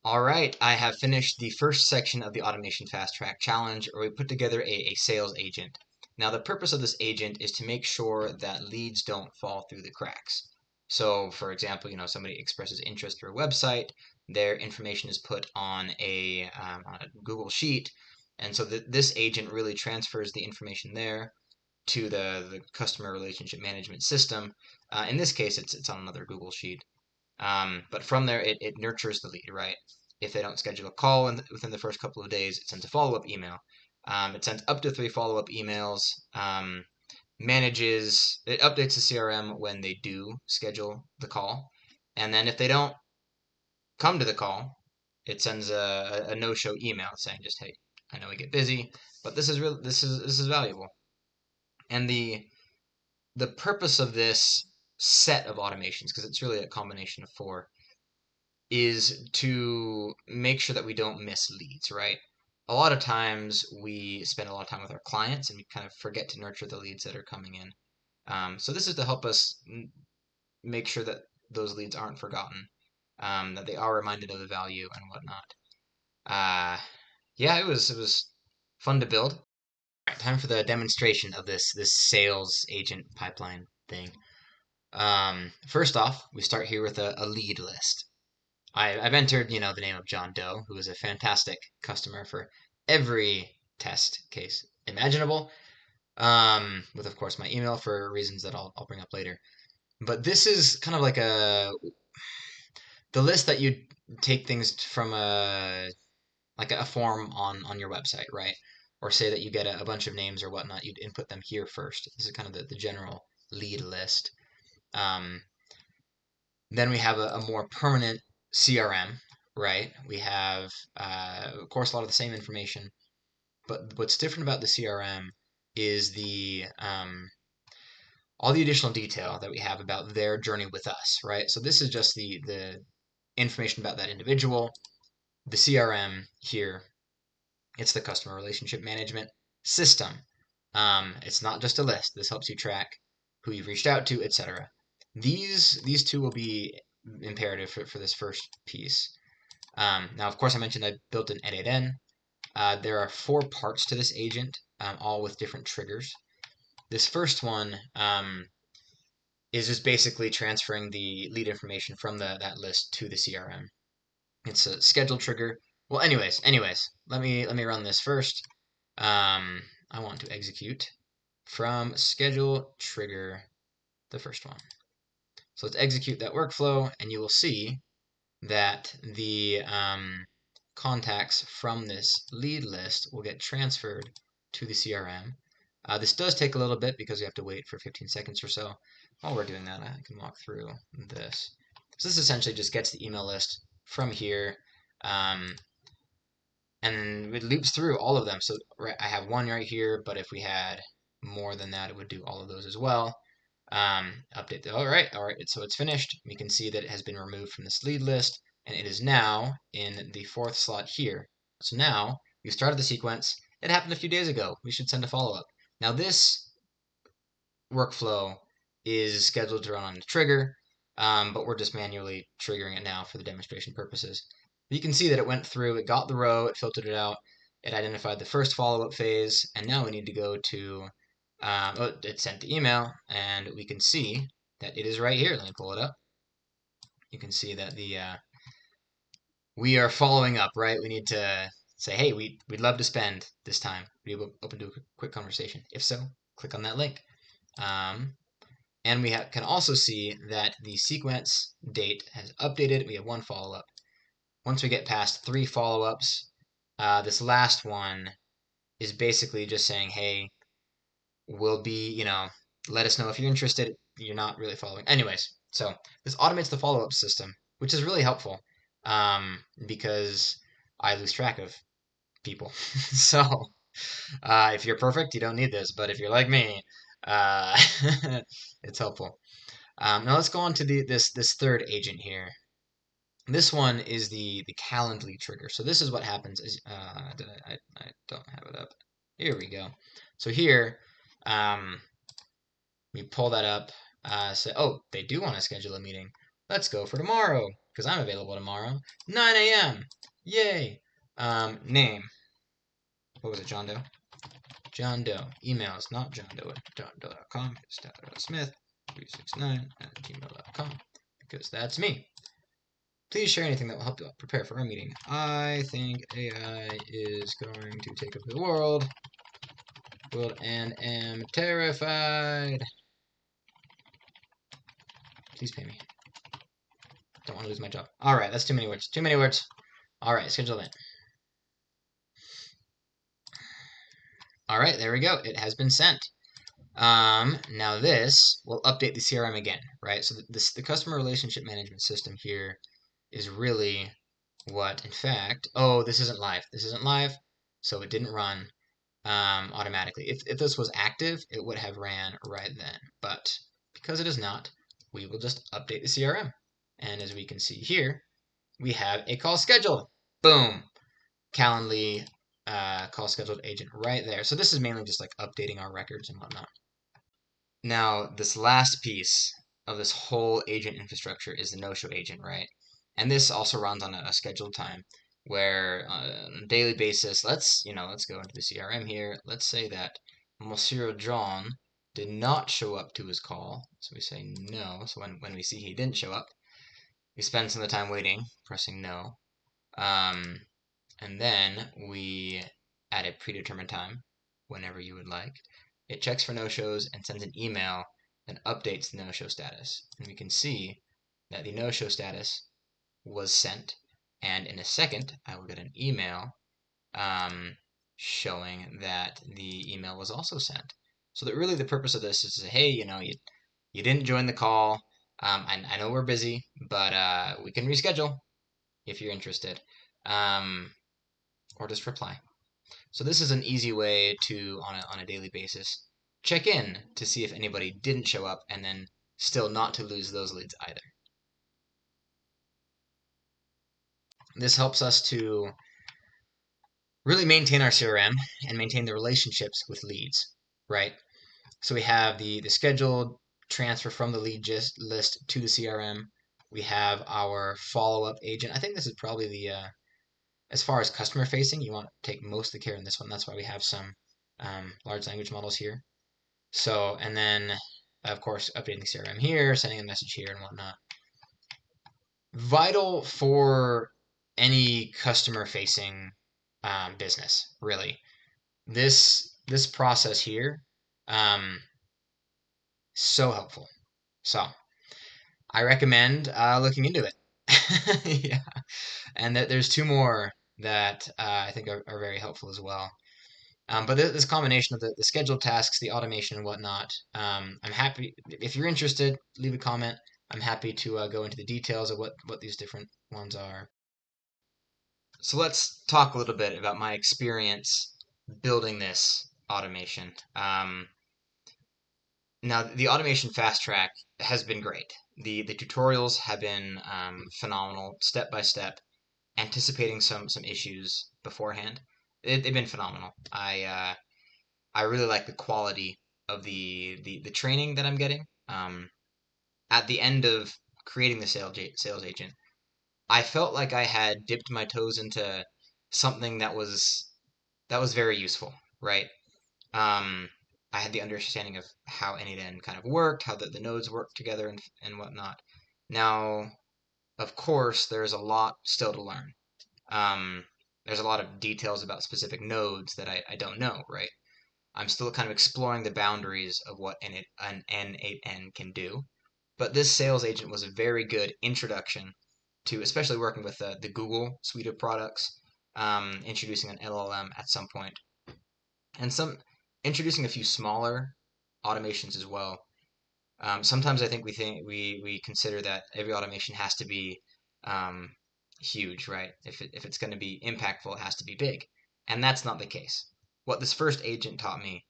All right, I have finished the first section of the Automation Fast Track Challenge, where we put together a sales agent. Now, the purpose of this agent is to make sure that leads don't fall through the cracks. So, for example, somebody expresses interest through a website, their information is put on a Google Sheet, and so this agent really transfers the information there to the customer relationship management system. In this case, it's on another Google Sheet. But from there, it nurtures the lead, right? If they don't schedule a call within the first couple of days, it sends a follow-up email. It sends up to 3 follow-up emails. It updates the CRM when they do schedule the call. And then if they don't come to the call, it sends a no-show email saying just, hey, I know we get busy, but this is valuable. And the purpose of this set of automations, because it's really a combination of 4, is to make sure that we don't miss leads, right? A lot of times we spend a lot of time with our clients and we kind of forget to nurture the leads that are coming in. So this is to help us make sure that those leads aren't forgotten, that they are reminded of the value and whatnot. Yeah, it was fun to build. All right, time for the demonstration of this sales agent pipeline thing. First off, we start here with a lead list. I've entered, the name of John Doe, who is a fantastic customer for every test case imaginable, with, of course, my email for reasons that I'll bring up later. But this is kind of like the list that you take things from like a form on your website, right? Or say that you get a bunch of names or whatnot, you'd input them here first. This is kind of the general lead list. Then we have a more permanent CRM, right? We have, of course, a lot of the same information, but what's different about the CRM is all the additional detail that we have about their journey with us, right? So this is just the information about that individual. The CRM here, it's the customer relationship management system. It's not just a list. This helps you track who you've reached out to, etc. These two will be imperative for this first piece. Now, of course, I mentioned I built an edit-in. There are 4 parts to this agent, all with different triggers. This first one is just basically transferring the lead information from that list to the CRM. It's a schedule trigger. Well, anyways, let me run this first. I want to execute from schedule trigger the first one. So let's execute that workflow, and you will see that the contacts from this lead list will get transferred to the CRM. This does take a little bit because we have to wait for 15 seconds or so. While we're doing that, I can walk through this. So this essentially just gets the email list from here, and it loops through all of them. So I have one right here, but if we had more than that, it would do all of those as well. Update. All right. So it's finished. We can see that it has been removed from this lead list, and it is now in the 4th slot here. So now we started the sequence. It happened a few days ago. We should send a follow-up. Now this workflow is scheduled to run on the trigger, but we're just manually triggering it now for the demonstration purposes. You can see that it went through, it got the row, it filtered it out, it identified the first follow-up phase, and now we need to go to, it sent the email, and we can see that it is right here. Let me pull it up. You can see that we are following up, right? We need to say, hey, we'd love to spend this time. Are you open to a quick conversation? If so, click on that link. And we can also see that the sequence date has updated. We have 1 follow-up. Once we get past 3 follow-ups, this last one is basically just saying, hey, we'll be, let us know if you're interested. You're not really following. Anyways, so this automates the follow-up system, which is really helpful because I lose track of people. So if you're perfect, you don't need this. But if you're like me, it's helpful. Now let's go on to this third agent here. This one is the Calendly trigger. So this is what happens. I don't have it up. Here we go. So here, we pull that up. Say, oh, they do want to schedule a meeting. Let's go for tomorrow. because I'm available tomorrow. 9 a.m. Yay. Name. What was it, John Doe? John Doe. Email is not johndoe@johndoe.com. It's tyler.smith369@gmail.com, because that's me. Please share anything that will help you prepare for our meeting. I think AI is going to take over the world and am terrified. Please pay me. Don't want to lose my job. All right, that's too many words. Too many words. All right, schedule it. All right, there we go. It has been sent. Now this will update the CRM again, right? So the customer relationship management system here is really what, in fact, oh, this isn't live. This isn't live, so it didn't run automatically. If this was active, it would have ran right then. But because it is not, we will just update the CRM. And as we can see here, we have a call scheduled. Boom. Calendly call scheduled agent right there. So this is mainly just like updating our records and whatnot. Now, this last piece of this whole agent infrastructure is the no-show agent, right? And this also runs on a scheduled time where on a daily basis, let's go into the CRM here. Let's say that Monsieur John did not show up to his call. So we say no. So when we see he didn't show up, we spend some of the time waiting, pressing no. And then we add a predetermined time whenever you would like. It checks for no-shows and sends an email that updates the no-show status. And we can see that the no-show status was sent. And in a second, I will get an email showing that the email was also sent. So that really the purpose of this is to say, hey, you didn't join the call. I know we're busy, but we can reschedule if you're interested. Or just reply. So this is an easy way to, on a daily basis, check in to see if anybody didn't show up and then still not to lose those leads either. This helps us to really maintain our CRM and maintain the relationships with leads, right? So we have the scheduled transfer from the lead list to the CRM. We have our follow-up agent. I think this is probably the as far as customer facing, you want to take most of the care in this one. That's why we have some large language models here. So, and then of course, updating the CRM here, sending a message here and whatnot. Vital for any customer facing business, really. This process here, so helpful. So I recommend looking into it. Yeah. And there's two more that I think are very helpful as well. But this combination of the scheduled tasks, the automation and whatnot, I'm happy. If you're interested, leave a comment. I'm happy to go into the details of what these different ones are. So let's talk a little bit about my experience building this automation. Now, the automation fast track has been great. The tutorials have been phenomenal, step by step, anticipating some issues beforehand. They've been phenomenal. I really like the quality of the training that I'm getting. At the end of creating the sales agent, I felt like I had dipped my toes into something that was very useful, right? I had the understanding of how N8N kind of worked, how the nodes work together and whatnot. Now, of course, there's a lot still to learn. There's a lot of details about specific nodes that I don't know, right? I'm still kind of exploring the boundaries of what an N8N can do. But this sales agent was a very good introduction to, especially working with the Google suite of products, introducing an LLM at some point, and introducing a few smaller automations as well. Sometimes I think we consider that every automation has to be huge, right? If it's going to be impactful, it has to be big, and that's not the case. What this first agent taught me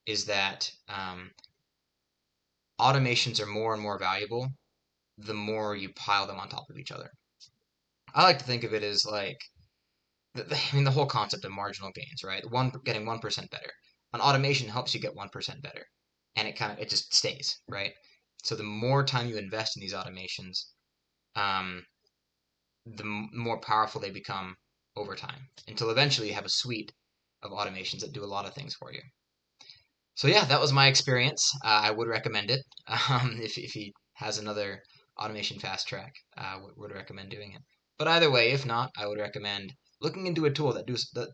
is that automations are more and more valuable the more you pile them on top of each other. I like to think of it as like, the whole concept of marginal gains, right? Getting 1% better. An automation helps you get 1% better, and it just stays, right? So the more time you invest in these automations, the more powerful they become over time, until eventually you have a suite of automations that do a lot of things for you. So yeah, that was my experience. I would recommend it. If he has another automation fast track, would recommend doing it. But either way, if not, I would recommend looking into a tool that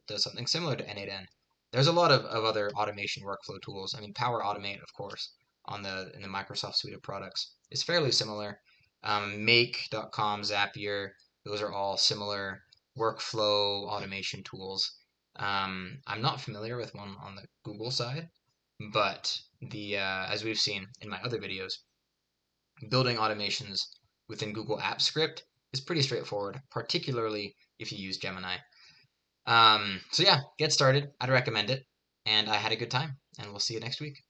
does something similar to N8N. There's a lot of other automation workflow tools. I mean, Power Automate, of course, in the Microsoft suite of products is fairly similar. Make.com, Zapier, those are all similar workflow automation tools. I'm not familiar with one on the Google side, but the as we've seen in my other videos, building automations within Google Apps Script is pretty straightforward, particularly if you use Gemini. So yeah, get started. I'd recommend it, and I had a good time, and we'll see you next week.